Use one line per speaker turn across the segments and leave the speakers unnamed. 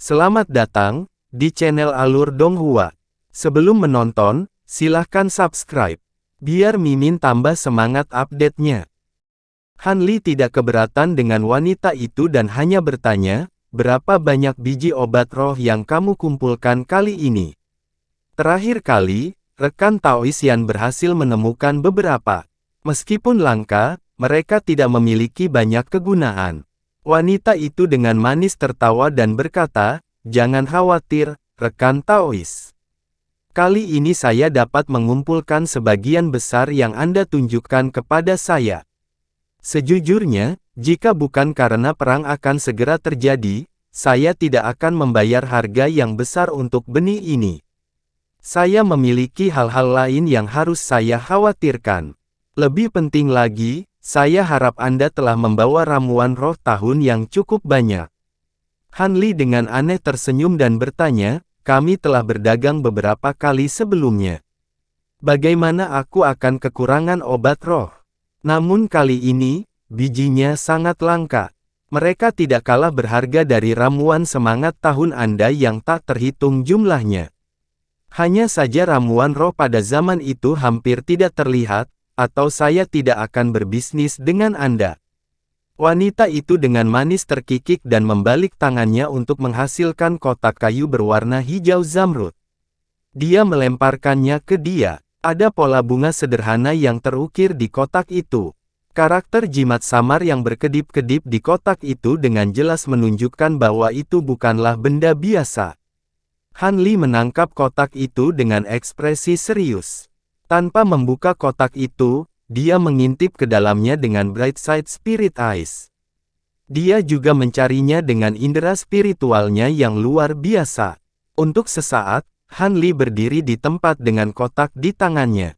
Selamat datang di channel Alur Donghua. Sebelum menonton, silahkan subscribe, biar Mimin tambah semangat update-nya. Han Li tidak keberatan dengan wanita itu dan hanya bertanya, berapa banyak biji obat roh yang kamu kumpulkan kali ini? Terakhir kali, rekan Taoisian berhasil menemukan beberapa. Meskipun langka, mereka tidak memiliki banyak kegunaan. Wanita itu dengan manis tertawa dan berkata, "Jangan khawatir, rekan Taois. Kali ini saya dapat mengumpulkan sebagian besar yang Anda tunjukkan kepada saya. Sejujurnya, jika bukan karena perang akan segera terjadi, saya tidak akan membayar harga yang besar untuk benih ini. Saya memiliki hal-hal lain yang harus saya khawatirkan. Lebih penting lagi, saya harap Anda telah membawa ramuan roh tahun yang cukup banyak." Han Li dengan aneh tersenyum dan bertanya, "Kami telah berdagang beberapa kali sebelumnya. Bagaimana aku akan kekurangan obat roh? Namun kali ini, bijinya sangat langka. Mereka tidak kalah berharga dari ramuan semangat tahun Anda yang tak terhitung jumlahnya. Hanya saja ramuan roh pada zaman itu hampir tidak terlihat, atau saya tidak akan berbisnis dengan Anda." Wanita itu dengan manis terkikik dan membalik tangannya untuk menghasilkan kotak kayu berwarna hijau zamrud. Dia melemparkannya ke dia. Ada pola bunga sederhana yang terukir di kotak itu. Karakter jimat samar yang berkedip-kedip di kotak itu dengan jelas menunjukkan bahwa itu bukanlah benda biasa. Han Li menangkap kotak itu dengan ekspresi serius. Tanpa membuka kotak itu, dia mengintip ke dalamnya dengan Bright Side Spirit Eyes. Dia juga mencarinya dengan indera spiritualnya yang luar biasa. Untuk sesaat, Han Li berdiri di tempat dengan kotak di tangannya.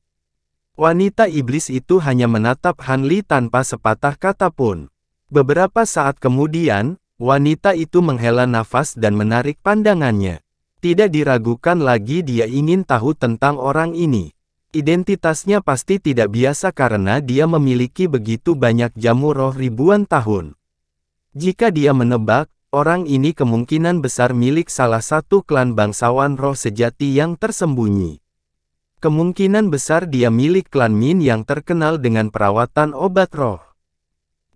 Wanita iblis itu hanya menatap Han Li tanpa sepatah kata pun. Beberapa saat kemudian, wanita itu menghela nafas dan menarik pandangannya. Tidak diragukan lagi dia ingin tahu tentang orang ini. Identitasnya pasti tidak biasa karena dia memiliki begitu banyak jamu roh ribuan tahun. Jika dia menebak, orang ini kemungkinan besar milik salah satu klan bangsawan roh sejati yang tersembunyi. Kemungkinan besar dia milik klan Min yang terkenal dengan perawatan obat roh.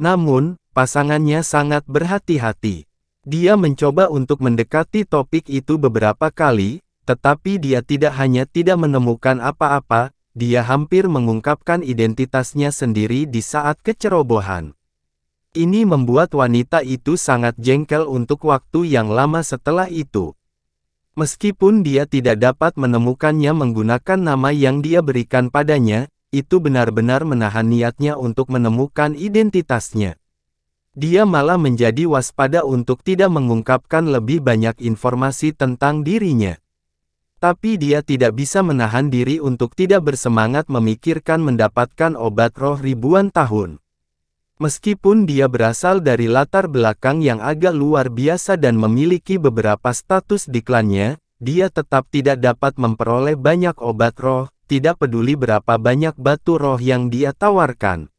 Namun, pasangannya sangat berhati-hati. Dia mencoba untuk mendekati topik itu beberapa kali, tetapi dia tidak hanya tidak menemukan apa-apa, dia hampir mengungkapkan identitasnya sendiri di saat kecerobohan. Ini membuat wanita itu sangat jengkel untuk waktu yang lama setelah itu. Meskipun dia tidak dapat menemukannya menggunakan nama yang dia berikan padanya, itu benar-benar menahan niatnya untuk menemukan identitasnya. Dia malah menjadi waspada untuk tidak mengungkapkan lebih banyak informasi tentang dirinya. Tapi dia tidak bisa menahan diri untuk tidak bersemangat memikirkan mendapatkan obat roh ribuan tahun. Meskipun dia berasal dari latar belakang yang agak luar biasa dan memiliki beberapa status di klannya, dia tetap tidak dapat memperoleh banyak obat roh, tidak peduli berapa banyak batu roh yang dia tawarkan.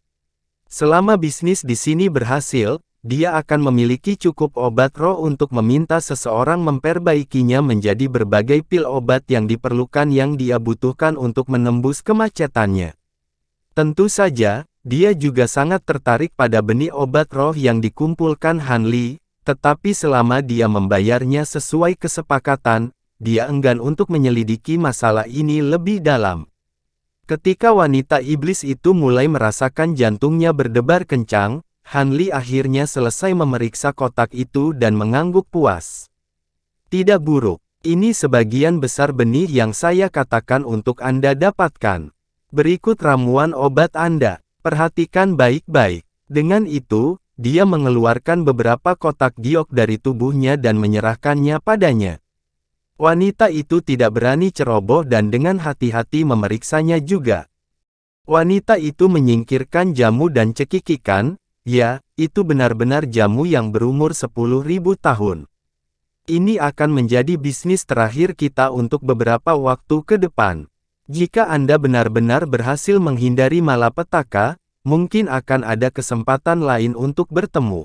Selama bisnis di sini berhasil, dia akan memiliki cukup obat roh untuk meminta seseorang memperbaikinya menjadi berbagai pil obat yang diperlukan yang dia butuhkan untuk menembus kemacetannya. Tentu saja, dia juga sangat tertarik pada benih obat roh yang dikumpulkan Han Li, tetapi selama dia membayarnya sesuai kesepakatan, dia enggan untuk menyelidiki masalah ini lebih dalam. Ketika wanita iblis itu mulai merasakan jantungnya berdebar kencang, Han Li akhirnya selesai memeriksa kotak itu dan mengangguk puas. "Tidak buruk. Ini sebagian besar benih yang saya katakan untuk Anda dapatkan. Berikut ramuan obat Anda. Perhatikan baik-baik." Dengan itu, dia mengeluarkan beberapa kotak giok dari tubuhnya dan menyerahkannya padanya. Wanita itu tidak berani ceroboh dan dengan hati-hati memeriksanya juga. Wanita itu menyingkirkan jamu dan cekikikan. "Ya, itu benar-benar jamu yang berumur 10.000 tahun. Ini akan menjadi bisnis terakhir kita untuk beberapa waktu ke depan. Jika Anda benar-benar berhasil menghindari malapetaka, mungkin akan ada kesempatan lain untuk bertemu."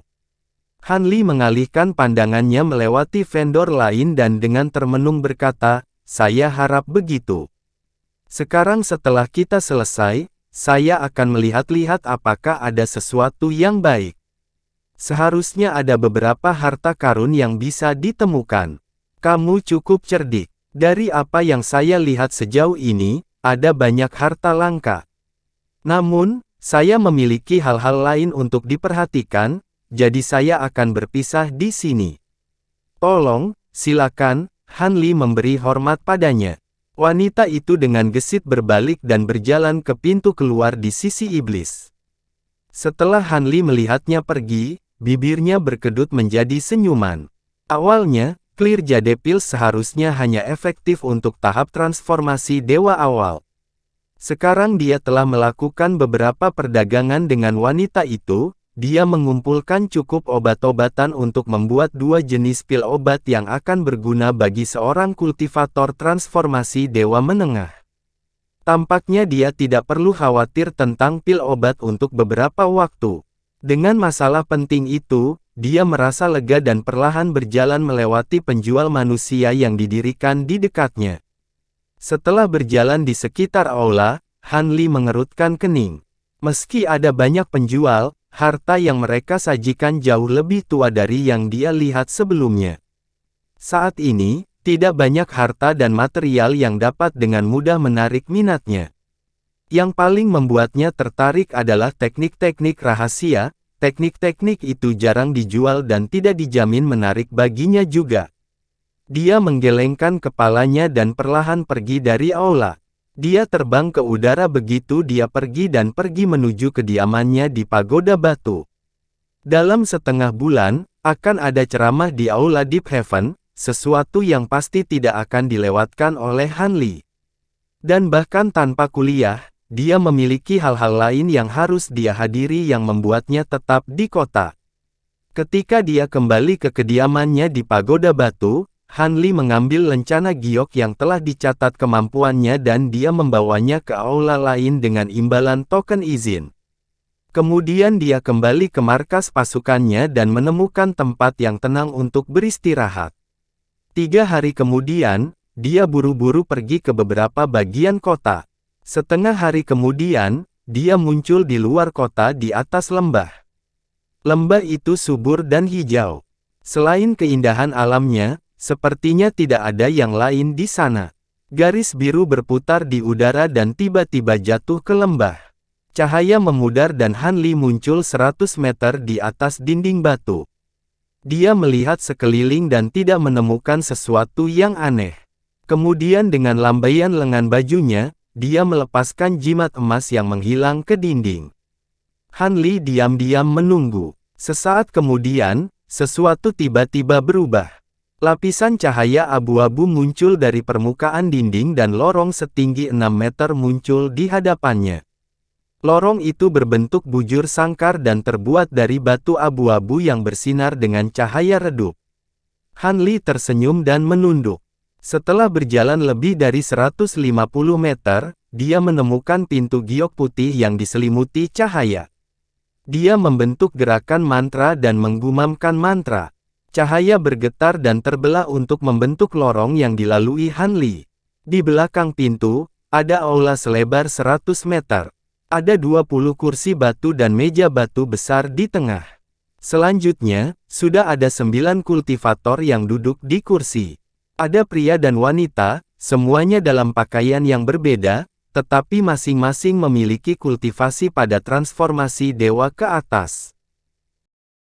Han Li mengalihkan pandangannya melewati vendor lain dan dengan termenung berkata, "Saya harap begitu. Sekarang setelah kita selesai, saya akan melihat-lihat apakah ada sesuatu yang baik. Seharusnya ada beberapa harta karun yang bisa ditemukan. Kamu cukup cerdik. Dari apa yang saya lihat sejauh ini, ada banyak harta langka. Namun, saya memiliki hal-hal lain untuk diperhatikan, jadi saya akan berpisah di sini. Tolong, silakan." Han Li memberi hormat padanya. Wanita itu dengan gesit berbalik dan berjalan ke pintu keluar di sisi iblis. Setelah Han Li melihatnya pergi, bibirnya berkedut menjadi senyuman. Awalnya, Clear Jade Pills seharusnya hanya efektif untuk tahap transformasi dewa awal. Sekarang dia telah melakukan beberapa perdagangan dengan wanita itu. Dia mengumpulkan cukup obat-obatan untuk membuat 2 jenis pil obat yang akan berguna bagi seorang kultivator transformasi dewa menengah. Tampaknya dia tidak perlu khawatir tentang pil obat untuk beberapa waktu. Dengan masalah penting itu, dia merasa lega dan perlahan berjalan melewati penjual manusia yang didirikan di dekatnya. Setelah berjalan di sekitar aula, Han Li mengerutkan kening. Meski ada banyak penjual, harta yang mereka sajikan jauh lebih tua dari yang dia lihat sebelumnya. Saat ini, tidak banyak harta dan material yang dapat dengan mudah menarik minatnya. Yang paling membuatnya tertarik adalah teknik-teknik rahasia. Teknik-teknik itu jarang dijual dan tidak dijamin menarik baginya juga. Dia menggelengkan kepalanya dan perlahan pergi dari aula. Dia terbang ke udara begitu dia pergi menuju kediamannya di Pagoda Batu. Dalam setengah bulan, akan ada ceramah di aula Deep Heaven, sesuatu yang pasti tidak akan dilewatkan oleh Han Li. Dan bahkan tanpa kuliah, dia memiliki hal-hal lain yang harus dia hadiri yang membuatnya tetap di kota. Ketika dia kembali ke kediamannya di Pagoda Batu, Han Li mengambil lencana giok yang telah dicatat kemampuannya dan dia membawanya ke aula lain dengan imbalan token izin. Kemudian dia kembali ke markas pasukannya dan menemukan tempat yang tenang untuk beristirahat. 3 hari kemudian, dia buru-buru pergi ke beberapa bagian kota. Setengah hari kemudian, dia muncul di luar kota di atas lembah. Lembah itu subur dan hijau. Selain keindahan alamnya, sepertinya tidak ada yang lain di sana. Garis biru berputar di udara dan tiba-tiba jatuh ke lembah. Cahaya memudar dan Han Li muncul 100 meter di atas dinding batu. Dia melihat sekeliling dan tidak menemukan sesuatu yang aneh. Kemudian dengan lambaian lengan bajunya, dia melepaskan jimat emas yang menghilang ke dinding. Han Li diam-diam menunggu. Sesaat kemudian, sesuatu tiba-tiba berubah. Lapisan cahaya abu-abu muncul dari permukaan dinding dan lorong setinggi 6 meter muncul di hadapannya. Lorong itu berbentuk bujur sangkar dan terbuat dari batu abu-abu yang bersinar dengan cahaya redup. Han Li tersenyum dan menunduk. Setelah berjalan lebih dari 150 meter, dia menemukan pintu giok putih yang diselimuti cahaya. Dia membentuk gerakan mantra dan menggumamkan mantra. Cahaya bergetar dan terbelah untuk membentuk lorong yang dilalui Han Li. Di belakang pintu, ada aula selebar 100 meter. Ada 20 kursi batu dan meja batu besar di tengah. Selanjutnya, sudah ada 9 kultivator yang duduk di kursi. Ada pria dan wanita, semuanya dalam pakaian yang berbeda, tetapi masing-masing memiliki kultivasi pada transformasi dewa ke atas.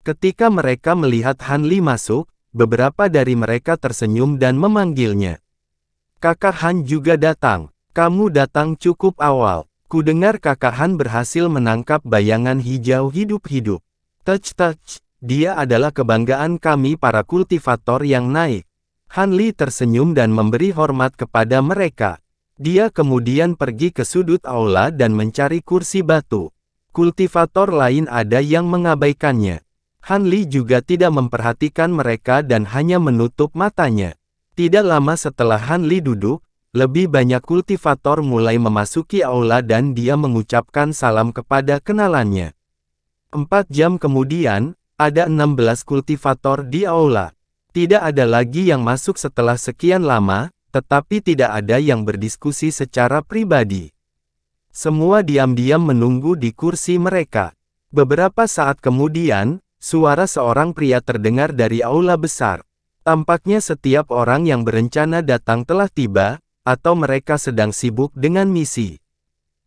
Ketika mereka melihat Han Li masuk, beberapa dari mereka tersenyum dan memanggilnya. "Kakak Han juga datang. Kamu datang cukup awal. Kudengar kakak Han berhasil menangkap bayangan hijau hidup-hidup. Touch, dia adalah kebanggaan kami para kultivator yang naik." Han Li tersenyum dan memberi hormat kepada mereka. Dia kemudian pergi ke sudut aula dan mencari kursi batu. Kultivator lain ada yang mengabaikannya. Han Li juga tidak memperhatikan mereka dan hanya menutup matanya. Tidak lama setelah Han Li duduk, lebih banyak kultivator mulai memasuki aula dan dia mengucapkan salam kepada kenalannya. 4 jam kemudian, Ada 16 kultivator di aula. Tidak ada lagi yang masuk setelah sekian lama, tetapi tidak ada yang berdiskusi secara pribadi. Semua diam-diam menunggu di kursi mereka. Beberapa saat kemudian, suara seorang pria terdengar dari aula besar. Tampaknya setiap orang yang berencana datang telah tiba, atau mereka sedang sibuk dengan misi.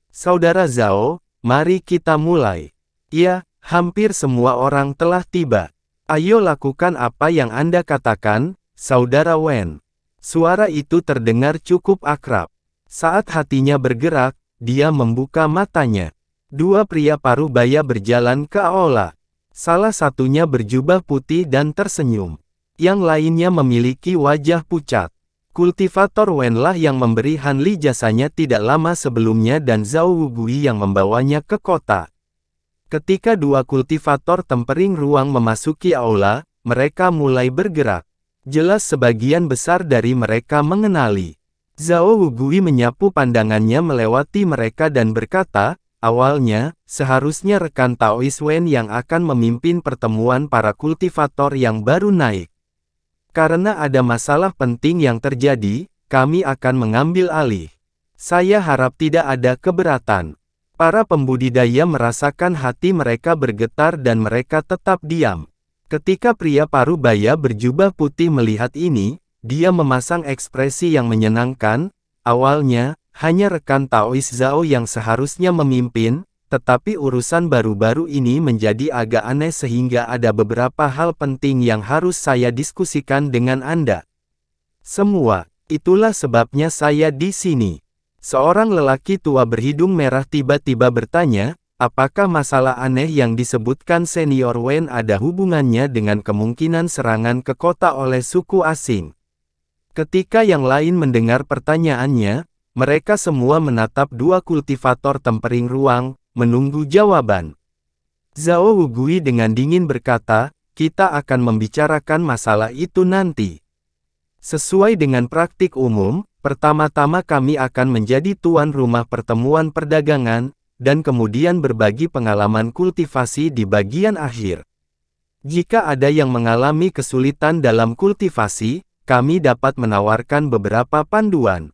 Saudara Zhao, mari kita mulai. Ya, hampir semua orang telah tiba. Ayo lakukan apa yang Anda katakan, Saudara Wen. Suara itu terdengar cukup akrab. Saat hatinya bergerak, dia membuka matanya. Dua pria paruh baya berjalan ke aula. Salah satunya berjubah putih dan tersenyum. Yang lainnya memiliki wajah pucat. Kultivator Wen lah yang memberi Han Li jasanya tidak lama sebelumnya dan Zhao Wugui yang membawanya ke kota. Ketika dua kultivator tempering ruang memasuki aula, mereka mulai bergerak. Jelas sebagian besar dari mereka mengenali. Zhao Wugui menyapu pandangannya melewati mereka dan berkata, awalnya, seharusnya rekan Taois Wen yang akan memimpin pertemuan para kultivator yang baru naik. Karena ada masalah penting yang terjadi, kami akan mengambil alih. Saya harap tidak ada keberatan. Para pembudidaya merasakan hati mereka bergetar dan mereka tetap diam. Ketika pria paruh baya berjubah putih melihat ini, dia memasang ekspresi yang menyenangkan. Awalnya, hanya rekan Taois Zhao yang seharusnya memimpin, tetapi urusan baru-baru ini menjadi agak aneh sehingga ada beberapa hal penting yang harus saya diskusikan dengan Anda. Semua, itulah sebabnya saya di sini. Seorang lelaki tua berhidung merah tiba-tiba bertanya, apakah masalah aneh yang disebutkan senior Wen ada hubungannya dengan kemungkinan serangan ke kota oleh suku asing? Ketika yang lain mendengar pertanyaannya, mereka semua menatap dua kultivator tempering ruang, menunggu jawaban. Zhao Wugui dengan dingin berkata, kita akan membicarakan masalah itu nanti. Sesuai dengan praktik umum, pertama-tama kami akan menjadi tuan rumah pertemuan perdagangan, dan kemudian berbagi pengalaman kultivasi di bagian akhir. Jika ada yang mengalami kesulitan dalam kultivasi, kami dapat menawarkan beberapa panduan.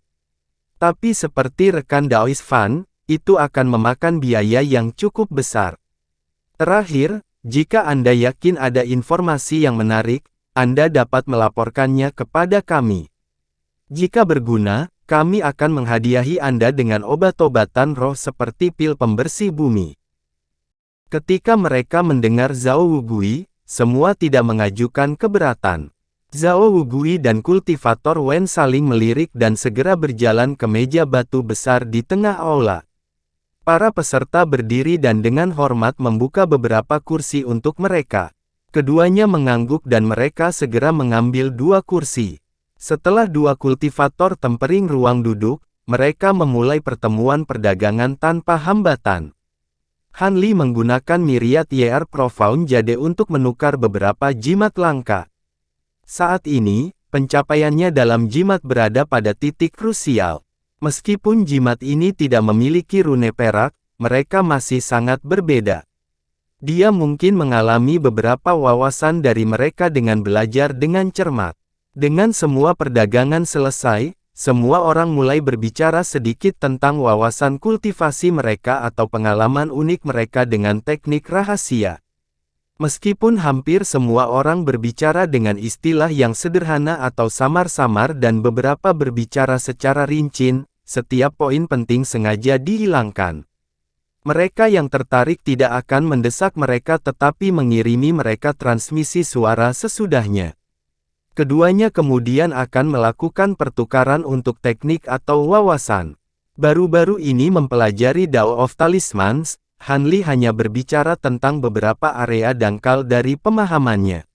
Tapi seperti rekan Daois Fan, itu akan memakan biaya yang cukup besar. Terakhir, jika Anda yakin ada informasi yang menarik, Anda dapat melaporkannya kepada kami. Jika berguna, kami akan menghadiahi Anda dengan obat-obatan roh seperti pil pembersih bumi. Ketika mereka mendengar Zhao Wugui, semua tidak mengajukan keberatan. Zhao Wugui dan kultivator Wen saling melirik dan segera berjalan ke meja batu besar di tengah aula. Para peserta berdiri dan dengan hormat membuka beberapa kursi untuk mereka. Keduanya mengangguk dan mereka segera mengambil dua kursi. Setelah dua kultivator tempering ruang duduk, mereka memulai pertemuan perdagangan tanpa hambatan. Han Li menggunakan Myriad YR Profound Jade untuk menukar beberapa jimat langka. Saat ini, pencapaiannya dalam jimat berada pada titik krusial. Meskipun jimat ini tidak memiliki rune perak, mereka masih sangat berbeda. Dia mungkin mengalami beberapa wawasan dari mereka dengan belajar dengan cermat. Dengan semua perdagangan selesai, semua orang mulai berbicara sedikit tentang wawasan kultivasi mereka atau pengalaman unik mereka dengan teknik rahasia. Meskipun hampir semua orang berbicara dengan istilah yang sederhana atau samar-samar dan beberapa berbicara secara rinci, setiap poin penting sengaja dihilangkan. Mereka yang tertarik tidak akan mendesak mereka tetapi mengirimi mereka transmisi suara sesudahnya. Keduanya kemudian akan melakukan pertukaran untuk teknik atau wawasan. Baru-baru ini mempelajari Dao of Talismans, Han Li hanya berbicara tentang beberapa area dangkal dari pemahamannya.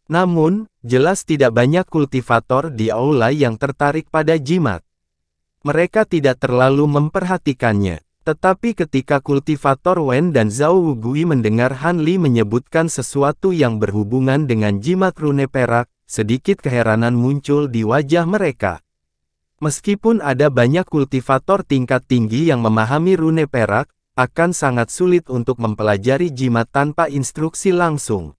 Namun, jelas tidak banyak kultivator di aula yang tertarik pada jimat. Mereka tidak terlalu memperhatikannya. Tetapi ketika kultivator Wen dan Zhao Wugui mendengar Han Li menyebutkan sesuatu yang berhubungan dengan jimat rune perak, sedikit keheranan muncul di wajah mereka. Meskipun ada banyak kultivator tingkat tinggi yang memahami rune perak, akan sangat sulit untuk mempelajari jimat tanpa instruksi langsung.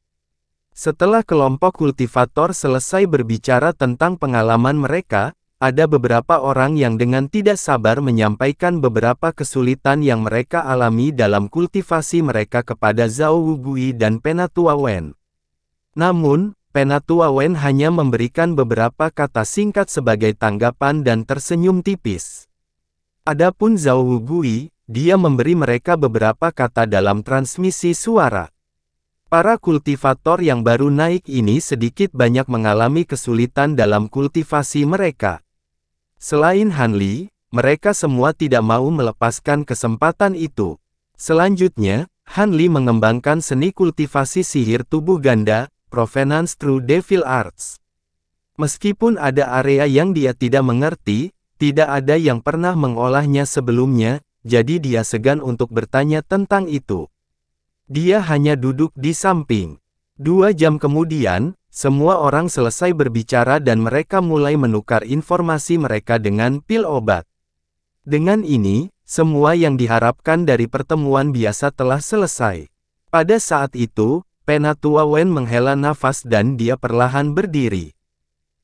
Setelah kelompok kultivator selesai berbicara tentang pengalaman mereka, ada beberapa orang yang dengan tidak sabar menyampaikan beberapa kesulitan yang mereka alami dalam kultivasi mereka kepada Zhao Wugui dan Penatua Wen. Namun, Penatua Wen hanya memberikan beberapa kata singkat sebagai tanggapan dan tersenyum tipis. Adapun Zhao Wugui, dia memberi mereka beberapa kata dalam transmisi suara. Para kultivator yang baru naik ini sedikit banyak mengalami kesulitan dalam kultivasi mereka. Selain Han Li, mereka semua tidak mau melepaskan kesempatan itu. Selanjutnya, Han Li mengembangkan seni kultivasi sihir tubuh ganda, Provenance True Devil Arts. Meskipun ada area yang dia tidak mengerti, tidak ada yang pernah mengolahnya sebelumnya, jadi dia segan untuk bertanya tentang itu. Dia hanya duduk di samping. 2 jam kemudian, semua orang selesai berbicara dan mereka mulai menukar informasi mereka dengan pil obat. Dengan ini, semua yang diharapkan dari pertemuan biasa telah selesai. Pada saat itu, Penatua Wen menghela nafas dan dia perlahan berdiri.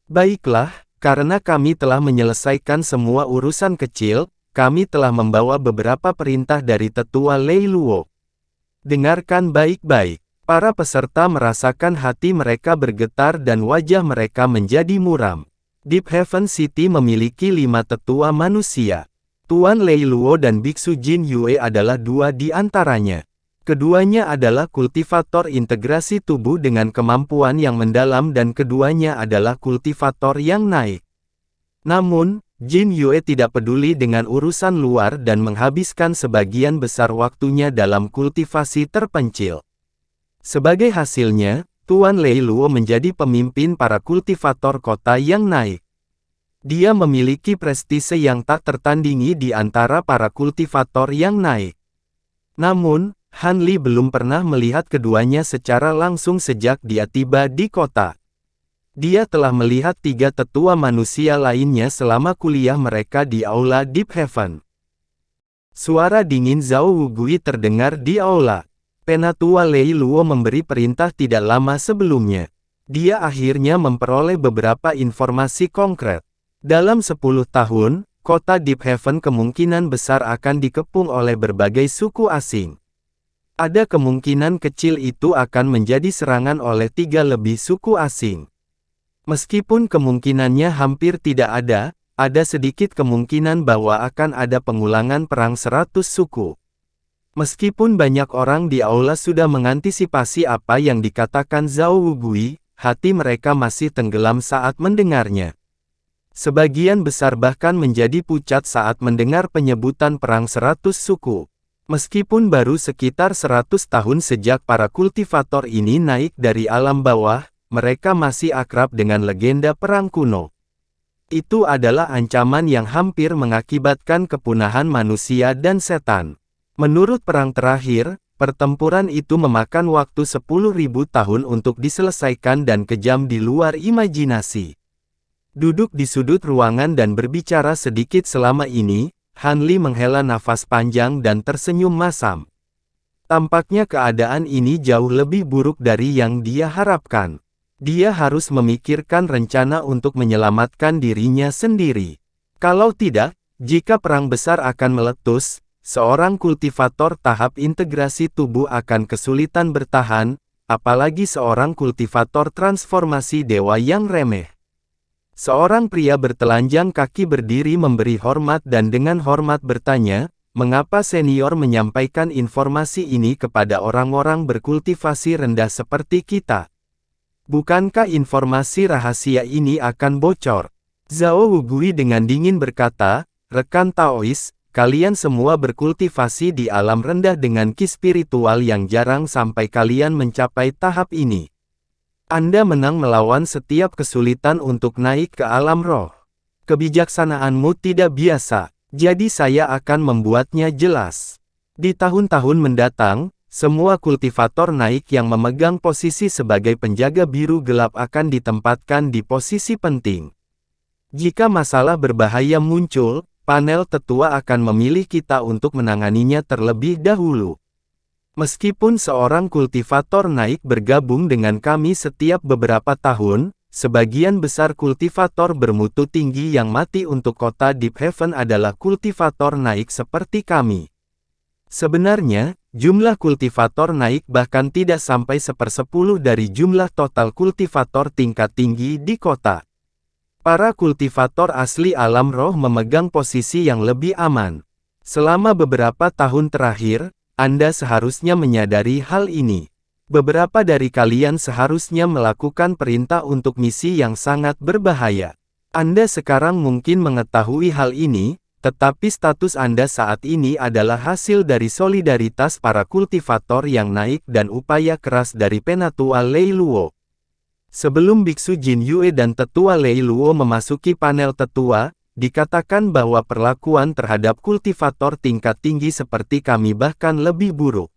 Baiklah, karena kami telah menyelesaikan semua urusan kecil, kami telah membawa beberapa perintah dari Tetua Lei Luo. Dengarkan baik-baik. Para peserta merasakan hati mereka bergetar dan wajah mereka menjadi muram. Deep Heaven City memiliki 5 tetua manusia. Tuan Lei Luo dan Biksu Jin Yue adalah 2 di antaranya. Keduanya adalah kultivator integrasi tubuh dengan kemampuan yang mendalam dan keduanya adalah kultivator yang naik. Namun, Jin Yue tidak peduli dengan urusan luar dan menghabiskan sebagian besar waktunya dalam kultivasi terpencil. Sebagai hasilnya, Tuan Lei Luo menjadi pemimpin para kultivator kota yang naik. Dia memiliki prestise yang tak tertandingi di antara para kultivator yang naik. Namun, Han Li belum pernah melihat keduanya secara langsung sejak dia tiba di kota. Dia telah melihat 3 tetua manusia lainnya selama kuliah mereka di Aula Deep Heaven. Suara dingin Zhao Wugui terdengar di aula. Penatua Lei Luo memberi perintah tidak lama sebelumnya. Dia akhirnya memperoleh beberapa informasi konkret. Dalam 10 tahun, kota Deep Heaven kemungkinan besar akan dikepung oleh berbagai suku asing. Ada kemungkinan kecil itu akan menjadi serangan oleh 3 lebih suku asing. Meskipun kemungkinannya hampir tidak ada sedikit kemungkinan bahwa akan ada pengulangan perang 100 suku. Meskipun banyak orang di aula sudah mengantisipasi apa yang dikatakan Zhao Wugui, hati mereka masih tenggelam saat mendengarnya. Sebagian besar bahkan menjadi pucat saat mendengar penyebutan perang 100 suku. Meskipun baru sekitar 100 tahun sejak para kultivator ini naik dari alam bawah, mereka masih akrab dengan legenda perang kuno. Itu adalah ancaman yang hampir mengakibatkan kepunahan manusia dan setan. Menurut perang terakhir, pertempuran itu memakan waktu 10.000 tahun untuk diselesaikan dan kejam di luar imajinasi. Duduk di sudut ruangan dan berbicara sedikit selama ini, Han Li menghela nafas panjang dan tersenyum masam. Tampaknya keadaan ini jauh lebih buruk dari yang dia harapkan. Dia harus memikirkan rencana untuk menyelamatkan dirinya sendiri. Kalau tidak, jika perang besar akan meletus, seorang kultivator tahap integrasi tubuh akan kesulitan bertahan, apalagi seorang kultivator transformasi dewa yang remeh. Seorang pria bertelanjang kaki berdiri memberi hormat dan dengan hormat bertanya, mengapa senior menyampaikan informasi ini kepada orang-orang berkultivasi rendah seperti kita? Bukankah informasi rahasia ini akan bocor? Zhao Wugui dengan dingin berkata, rekan Taois, kalian semua berkultivasi di alam rendah dengan ki spiritual yang jarang sampai kalian mencapai tahap ini. Anda menang melawan setiap kesulitan untuk naik ke alam roh. Kebijaksanaanmu tidak biasa, jadi saya akan membuatnya jelas. Di tahun-tahun mendatang, semua kultivator naik yang memegang posisi sebagai penjaga biru gelap akan ditempatkan di posisi penting. Jika masalah berbahaya muncul, panel tetua akan memilih kita untuk menanganinya terlebih dahulu. Meskipun seorang kultivator naik bergabung dengan kami setiap beberapa tahun, sebagian besar kultivator bermutu tinggi yang mati untuk kota Deep Haven adalah kultivator naik seperti kami. Sebenarnya, jumlah kultivator naik bahkan tidak sampai 1/10 dari jumlah total kultivator tingkat tinggi di kota. Para kultivator asli alam roh memegang posisi yang lebih aman. Selama beberapa tahun terakhir, Anda seharusnya menyadari hal ini. Beberapa dari kalian seharusnya melakukan perintah untuk misi yang sangat berbahaya. Anda sekarang mungkin mengetahui hal ini, tetapi status Anda saat ini adalah hasil dari solidaritas para kultivator yang naik dan upaya keras dari Penatua Lei Luo. Sebelum Biksu Jin Yue dan Tetua Lei Luo memasuki panel tetua, dikatakan bahwa perlakuan terhadap kultivator tingkat tinggi seperti kami bahkan lebih buruk.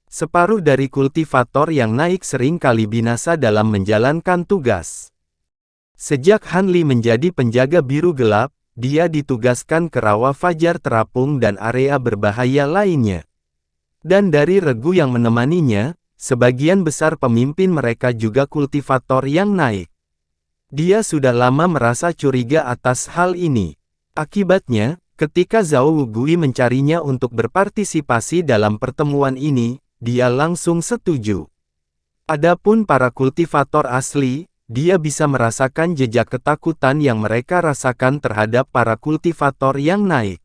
Separuh dari kultivator yang naik sering kali binasa dalam menjalankan tugas. Sejak Han Li menjadi penjaga biru gelap, dia ditugaskan ke rawa fajar terapung dan area berbahaya lainnya. Dan dari regu yang menemaninya, sebagian besar pemimpin mereka juga kultivator yang naik. Dia sudah lama merasa curiga atas hal ini. Akibatnya, ketika Zhao Wugui mencarinya untuk berpartisipasi dalam pertemuan ini, dia langsung setuju. Adapun para kultivator asli, dia bisa merasakan jejak ketakutan yang mereka rasakan terhadap para kultivator yang naik.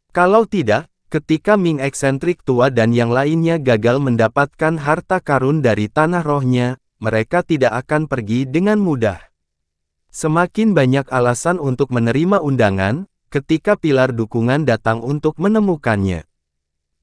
Kalau tidak, ketika Ming eksentrik tua dan yang lainnya gagal mendapatkan harta karun dari tanah rohnya, mereka tidak akan pergi dengan mudah. Semakin banyak alasan untuk menerima undangan, ketika pilar dukungan datang untuk menemukannya.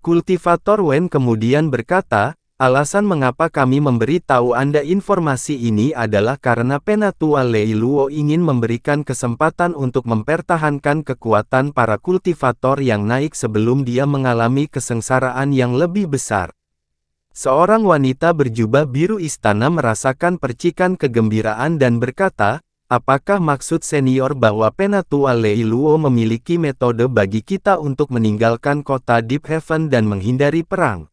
Kultivator Wen kemudian berkata, alasan mengapa kami memberi tahu Anda informasi ini adalah karena Penatua Lei Luo ingin memberikan kesempatan untuk mempertahankan kekuatan para kultivator yang naik sebelum dia mengalami kesengsaraan yang lebih besar. Seorang wanita berjubah biru istana merasakan percikan kegembiraan dan berkata, apakah maksud senior bahwa Penatua Lei Luo memiliki metode bagi kita untuk meninggalkan kota Deep Haven dan menghindari perang?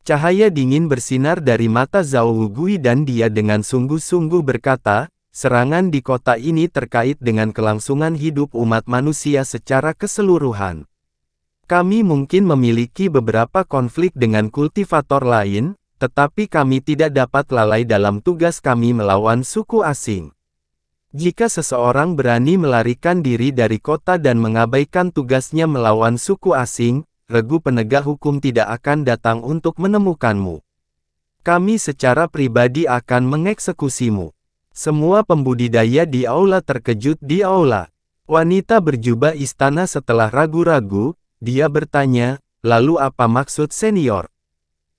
Cahaya dingin bersinar dari mata Zhao Wugui dan dia dengan sungguh-sungguh berkata, serangan di kota ini terkait dengan kelangsungan hidup umat manusia secara keseluruhan. Kami mungkin memiliki beberapa konflik dengan kultivator lain, tetapi kami tidak dapat lalai dalam tugas kami melawan suku asing. Jika seseorang berani melarikan diri dari kota dan mengabaikan tugasnya melawan suku asing, regu penegak hukum tidak akan datang untuk menemukanmu. Kami secara pribadi akan mengeksekusimu. Semua pembudidaya di aula terkejut di aula. Wanita berjubah istana setelah ragu-ragu, dia bertanya, lalu apa maksud senior?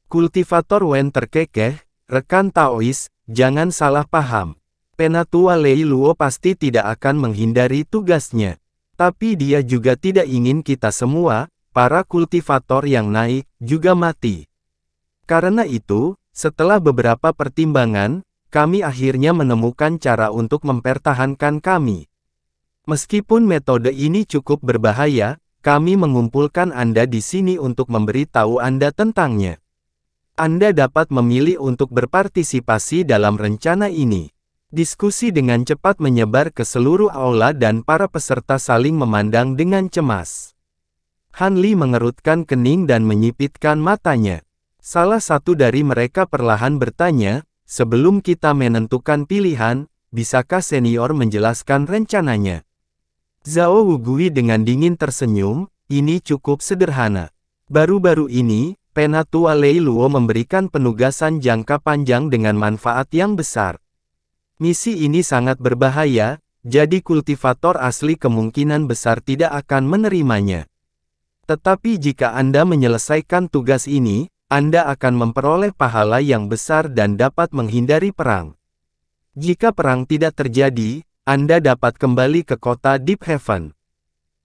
Kultivator Wen terkekeh, rekan Taois, jangan salah paham. Penatua Lei Luo pasti tidak akan menghindari tugasnya. Tapi dia juga tidak ingin kita semua, para kultivator yang naik, juga mati. Karena itu, setelah beberapa pertimbangan, kami akhirnya menemukan cara untuk mempertahankan kami. Meskipun metode ini cukup berbahaya, kami mengumpulkan Anda di sini untuk memberitahu Anda tentangnya. Anda dapat memilih untuk berpartisipasi dalam rencana ini. Diskusi dengan cepat menyebar ke seluruh aula dan para peserta saling memandang dengan cemas. Han Li mengerutkan kening dan menyipitkan matanya. Salah satu dari mereka perlahan bertanya, sebelum kita menentukan pilihan, bisakah senior menjelaskan rencananya? Zhao Wugui dengan dingin tersenyum, ini cukup sederhana. Baru-baru ini, Penatua Lei Luo memberikan penugasan jangka panjang dengan manfaat yang besar. Misi ini sangat berbahaya, jadi kultivator asli kemungkinan besar tidak akan menerimanya. Tetapi jika Anda menyelesaikan tugas ini, Anda akan memperoleh pahala yang besar dan dapat menghindari perang. Jika perang tidak terjadi, Anda dapat kembali ke kota Deep Haven.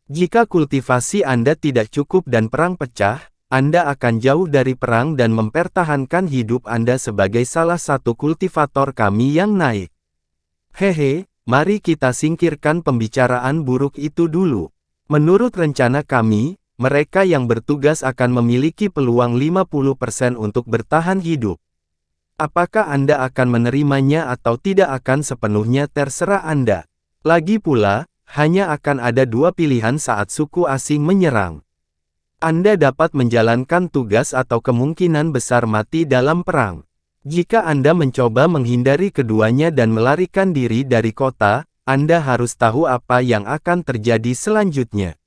Jika kultivasi Anda tidak cukup dan perang pecah, Anda akan jauh dari perang dan mempertahankan hidup Anda sebagai salah satu kultivator kami yang naik. Hehe, mari kita singkirkan pembicaraan buruk itu dulu. Menurut rencana kami, mereka yang bertugas akan memiliki peluang 50% untuk bertahan hidup. Apakah Anda akan menerimanya atau tidak akan sepenuhnya terserah Anda. Lagi pula, hanya akan ada dua pilihan saat suku asing menyerang. Anda dapat menjalankan tugas atau kemungkinan besar mati dalam perang. Jika Anda mencoba menghindari keduanya dan melarikan diri dari kota, Anda harus tahu apa yang akan terjadi selanjutnya.